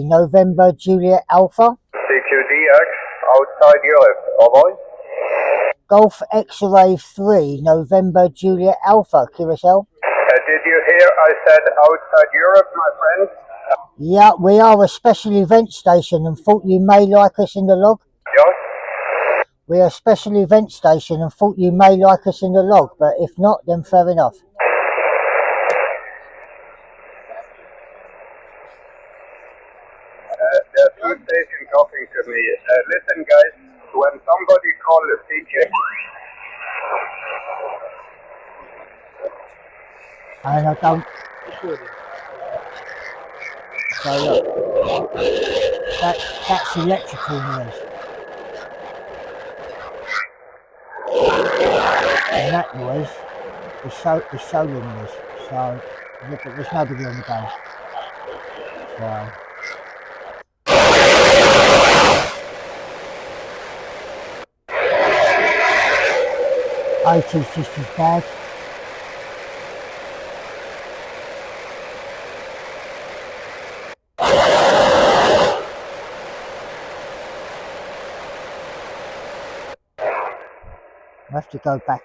November Juliet Alpha. CQDX outside Europe, over. Golf X-Ray 3 November Juliet Alpha, Curacao. Did you hear I said outside Europe, my friend? Yeah, we are a special event station and thought you may like us in the log. Yes? We are a special event station and thought you may like us in the log, but if not, then fair enough. There's two stations talking to me. Listen, guys, when somebody calls a CJ... And I don't... So look, that's electrical noise. And that noise is solar noise. So look, there's nobody on the go. So 80's just as bad. I have to go back.